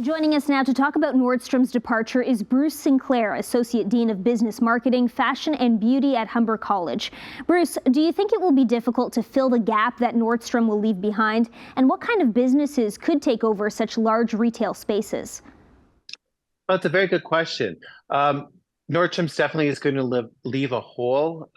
Joining us now to talk about Nordstrom's departure is Bruce Sinclair, Associate Dean of Business Marketing, Fashion and Beauty at Humber College. Bruce, do you think it will be difficult to fill the gap that Nordstrom will leave behind? And what kind of businesses could take over such large retail spaces? Well, that's a very good question. Nordstrom's definitely is going to leave a hole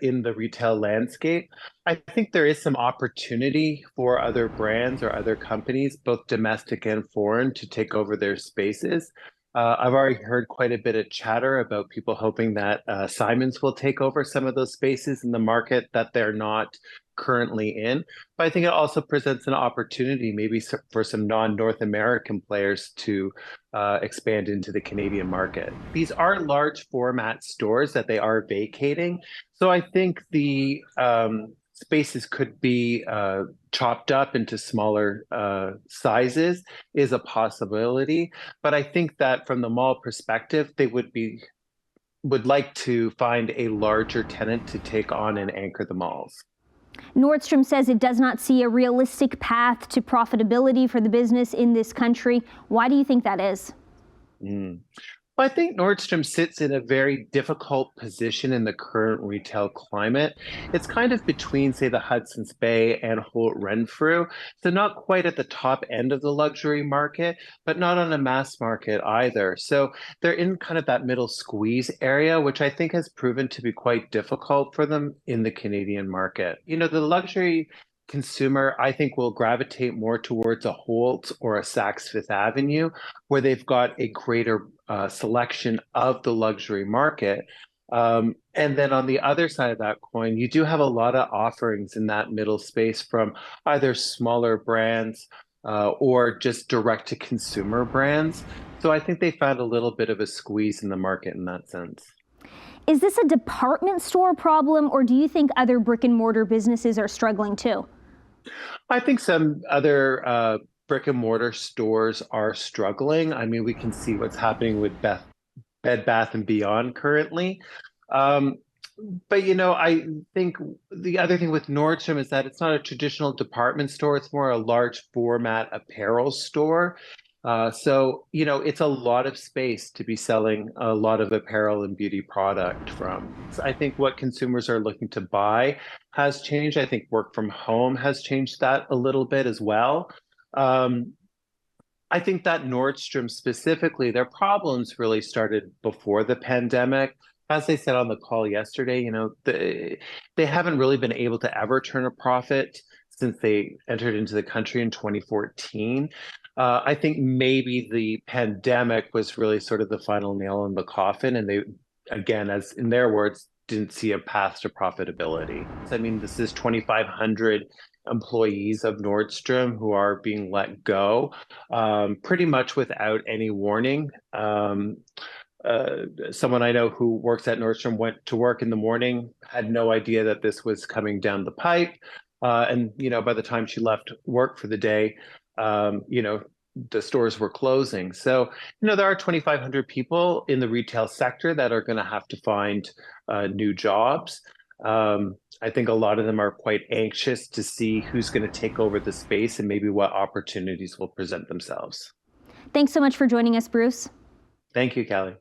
in the retail landscape. I think there is some opportunity for other brands or other companies, both domestic and foreign, to take over their spaces. I've already heard quite a bit of chatter about people hoping that Simons will take over some of those spaces in the market that they're not currently in. But I think it also presents an opportunity maybe for some non-North American players to expand into the Canadian market. These are large format stores that they are vacating. So I think the spaces could be chopped up into smaller sizes is a possibility. But I think that from the mall perspective, they would like to find a larger tenant to take on and anchor the malls. Nordstrom says it does not see a realistic path to profitability for the business in this country. Why do you think that is? Mm. Well, I think Nordstrom sits in a very difficult position in the current retail climate. It's kind of between, say, the Hudson's Bay and Holt Renfrew. So not quite at the top end of the luxury market, but not on a mass market either. So they're in kind of that middle squeeze area, which I think has proven to be quite difficult for them in the Canadian market. You know, the luxury consumer, I think, will gravitate more towards a Holt or a Saks Fifth Avenue, where they've got a greater selection of the luxury market. And then on the other side of that coin, you do have a lot of offerings in that middle space from either smaller brands or just direct to consumer brands. So I think they found a little bit of a squeeze in the market in that sense. Is this a department store problem, or do you think other brick and mortar businesses are struggling too? I think some other brick and mortar stores are struggling. I mean, we can see what's happening with Bed Bath and Beyond currently. Um, but you know, I think the other thing with Nordstrom is that it's not a traditional department store. It's more a large format apparel store. So, you know, it's a lot of space to be selling a lot of apparel and beauty product from. So I think what consumers are looking to buy has changed. I think work from home has changed that a little bit as well. Um, I think that Nordstrom specifically, their problems really started before the pandemic. As they said on the call yesterday, you know, they haven't really been able to ever turn a profit since they entered into the country in 2014. I think maybe the pandemic was really sort of the final nail in the coffin, and they, again, as in their words, didn't see a path to profitability. I mean, this is 2,500 employees of Nordstrom who are being let go, pretty much without any warning. Someone I know who works at Nordstrom went to work in the morning, had no idea that this was coming down the pipe. And, you know, by the time she left work for the day, you know, the stores were closing. So, you know, there are 2,500 people in the retail sector that are going to have to find new jobs. I think a lot of them are quite anxious to see who's going to take over the space and maybe what opportunities will present themselves. Thanks so much for joining us, Bruce. Thank you, Callie.